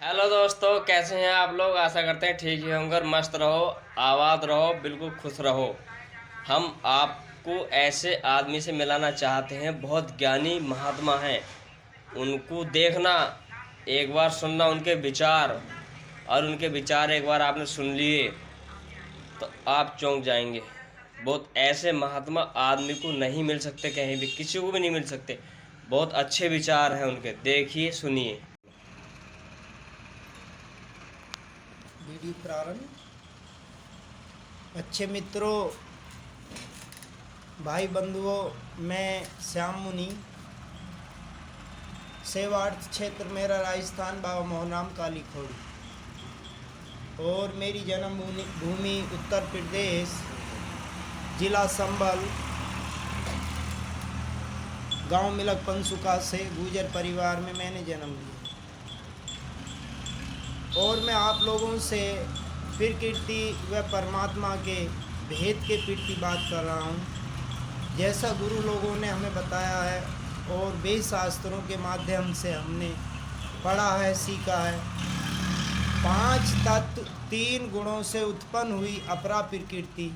Hello दोस्तों, कैसे हैं आप लोग। आशा करते हैं ठीक ही होंगे। मस्त रहो, आबाद रहो, बिल्कुल खुश रहो। हम आपको ऐसे आदमी से मिलाना चाहते हैं, बहुत ज्ञानी महात्मा हैं। उनको देखना, एक बार सुनना उनके विचार, और उनके विचार एक बार आपने सुन लिए तो आप चौंक जाएंगे। बहुत ऐसे महात्मा आदमी को नहीं मिल सकते, कहीं भी किसी को भी नहीं मिल सकते। बहुत अच्छे विचार हैं उनके, देखिए सुनिए। वीडियो प्रारंभ। अच्छे मित्रों, भाई बंधुओं, मैं श्याम मुनि, सेवार्थ क्षेत्र मेरा राजस्थान, बाबा मोहनाम काली खोड़ी, और मेरी जन्म भूमि उत्तर प्रदेश, जिला संभल, गांव मिलक पंसुका से गुजर परिवार में मैंने जन्म लिया। और मैं आप लोगों से प्रकृति व परमात्मा के भेद के प्रति बात कर रहा हूँ। जैसा गुरु लोगों ने हमें बताया है और वेद शास्त्रों के माध्यम से हमने पढ़ा है, सीखा है, 5 तत्व 3 गुणों से उत्पन्न हुई अपरा प्रकृति,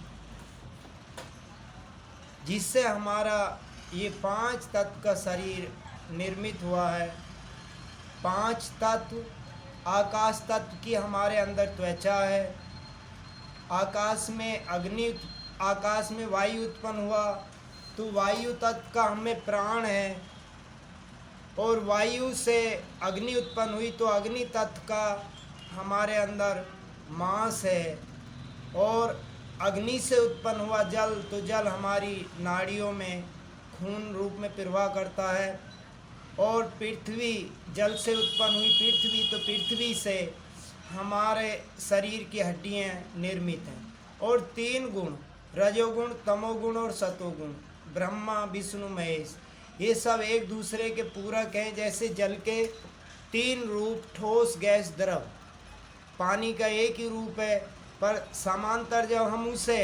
जिससे हमारा ये 5 तत्व का शरीर निर्मित हुआ है। 5 तत्व, आकाश तत्व की हमारे अंदर त्वचा है, आकाश में वायु उत्पन्न हुआ तो वायु तत्व का हमें प्राण है, और वायु से अग्नि उत्पन्न हुई तो अग्नि तत्व का हमारे अंदर मांस है, और अग्नि से उत्पन्न हुआ जल तो जल हमारी नाड़ियों में खून रूप में प्रवाह करता है, और पृथ्वी, जल से उत्पन्न हुई पृथ्वी तो पृथ्वी से हमारे शरीर की हड्डियां निर्मित हैं। और 3 गुण, रजोगुण, तमोगुण और सतोगुण, ब्रह्मा विष्णु महेश, ये सब एक दूसरे के पूरक हैं। जैसे जल के 3 रूप, ठोस, गैस, द्रव, पानी का एक ही रूप है, पर समांतर जब हम उसे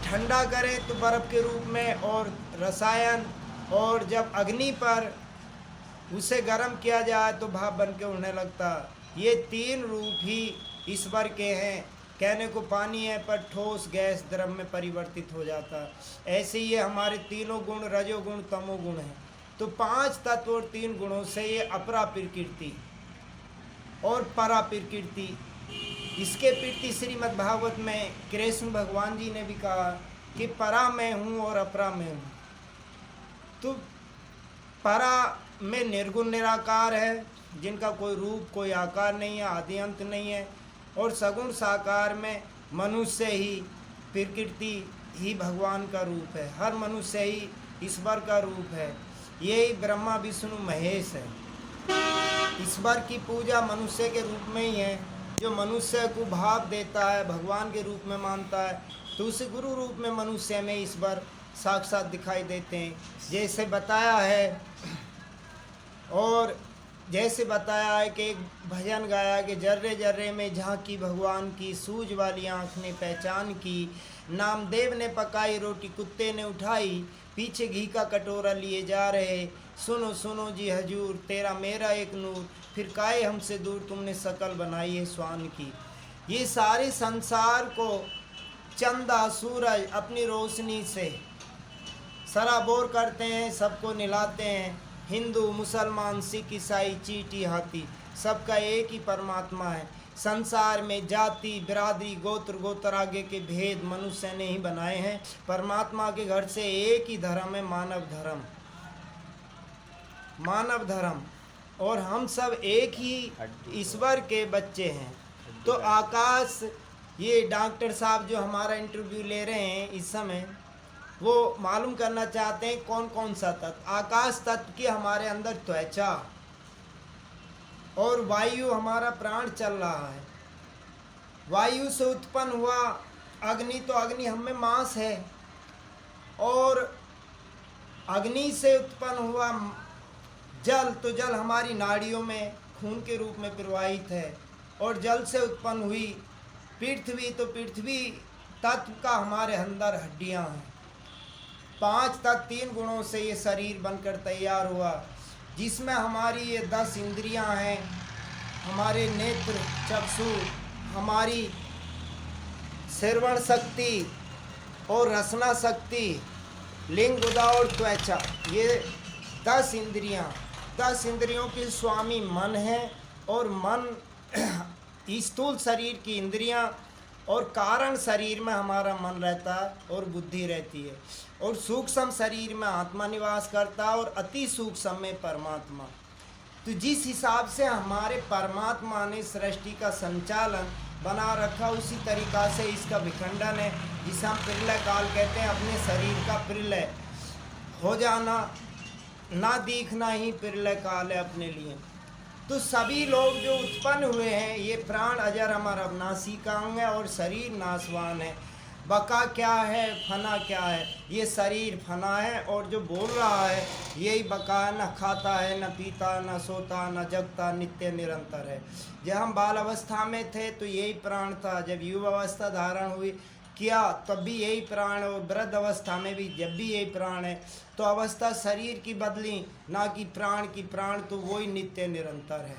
ठंडा करें तो बर्फ के रूप में, और रसायन, और जब अग्नि पर उसे गर्म किया जाए तो भाप बन के उड़ने लगता। ये 3 रूप ही ईश्वर के हैं। कहने को पानी है पर ठोस, गैस, द्रव में परिवर्तित हो जाता। ऐसे ही ये हमारे तीनों गुण, रजोगुण, तमोगुण हैं। तो 5 तत्व और 3 गुणों से ये अपरा प्रकृति और परा प्रकृति, इसके प्रति श्रीमद् भागवत में कृष्ण भगवान जी ने भी कहा कि परा मैं हूँ और अपरा मैं हूँ। तो परा में निर्गुण निराकार है, जिनका कोई रूप, कोई आकार नहीं है, आदि अंत नहीं है। और सगुण साकार में मनुष्य ही, प्रकृति ही भगवान का रूप है, हर मनुष्य ही ईश्वर का रूप है। यही ब्रह्मा विष्णु महेश है। ईश्वर की पूजा मनुष्य के रूप में ही है। जो मनुष्य को भाव देता है, भगवान के रूप में मानता है, तो उस गुरु रूप में मनुष्य में ईश्वर साक्षात दिखाई देते हैं। जैसे बताया है, और जैसे बताया है कि एक भजन गाया कि जर्रे जर्रे में झांकी भगवान की, सूझ वाली आँख ने पहचान की, नामदेव ने पकाई रोटी कुत्ते ने उठाई, पीछे घी का कटोरा लिए जा रहे, सुनो सुनो जी हजूर, तेरा मेरा एक नूर, फिर काहे हमसे दूर, तुमने शकल बनाई है स्वान की। ये सारे संसार को चंदा सूरज अपनी रोशनी से सराबोर करते हैं, सबको निलाते हैं। हिंदू, मुसलमान, सिख, ईसाई, चींटी, हाथी, सबका एक ही परमात्मा है। संसार में जाति, बिरादरी, गोत्र, गोत्रागे के भेद मनुष्य ने ही बनाए हैं। परमात्मा के घर से एक ही धर्म है, मानव धर्म, मानव धर्म। और हम सब एक ही ईश्वर के बच्चे हैं। तो आकाश, ये डॉक्टर साहब जो हमारा इंटरव्यू ले रहे हैं इस समय, वो मालूम करना चाहते हैं कौन कौन सा तत्व। आकाश तत्व की हमारे अंदर त्वचा, और वायु हमारा प्राण चल रहा है। वायु से उत्पन्न हुआ अग्नि, तो अग्नि हम में मांस है, और अग्नि से उत्पन्न हुआ जल, तो जल हमारी नाड़ियों में खून के रूप में प्रवाहित है। और जल से उत्पन्न हुई पृथ्वी, तो पृथ्वी तत्व का हमारे अंदर हड्डियां हैं। 5 तत्व 3 गुणों से ये शरीर बनकर तैयार हुआ। जिसमें हमारी ये 10 इंद्रियां हैं, हमारे नेत्र, चक्षु, हमारी श्रवण शक्ति और रसना शक्ति, लिंग, गुदा और त्वचा, ये 10 इंद्रियों के स्वामी मन है। और मन स्थूल शरीर की इंद्रियां और कारण शरीर में हमारा मन रहता है और बुद्धि रहती है, और सूक्ष्म शरीर में आत्मा निवास करता है और अति सूक्ष्म में परमात्मा। तो जिस हिसाब से हमारे परमात्मा ने सृष्टि का संचालन बना रखा, उसी तरीक़ा से इसका विखंडन है, जिसे हम प्रलय काल कहते हैं। अपने शरीर का प्रलय हो जाना, ना दिखना ही प्रलय काल है अपने लिए। तो सभी लोग जो उत्पन्न हुए हैं, ये प्राण अजर अमर अविनाशी का अंग है और शरीर नाशवान है। बका क्या है, फना क्या है? ये शरीर फना है और जो बोल रहा है यही बका है। न खाता है, न पीता, न सोता, न जगता, नित्य निरंतर है। जब हम बाल अवस्था में थे तो यही प्राण था, जब युवा अवस्था धारण हुई किया तब भी यही प्राण, और वृद्ध अवस्था में भी जब भी यही प्राण है। तो अवस्था शरीर की बदली, ना कि प्राण की। प्राण तो वही नित्य निरंतर है।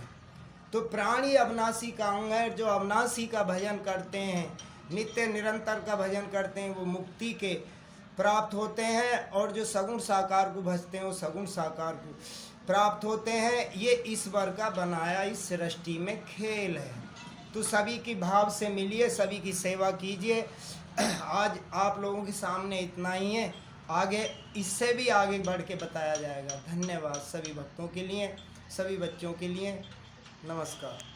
तो प्राण ही अविनाशी का अंग है। जो अविनाशी का भजन करते हैं, नित्य निरंतर का भजन करते हैं, वो मुक्ति के प्राप्त होते हैं। और जो सगुण साकार को भजते हैं, वो सगुण साकार को प्राप्त होते हैं। ये ईश्वर का बनाया इस सृष्टि में खेल है। तो सभी की भाव से मिलिए, सभी की सेवा कीजिए। आज आप लोगों के सामने इतना ही है, आगे इससे भी आगे बढ़ के बताया जाएगा। धन्यवाद सभी भक्तों के लिए, सभी बच्चों के लिए। नमस्कार।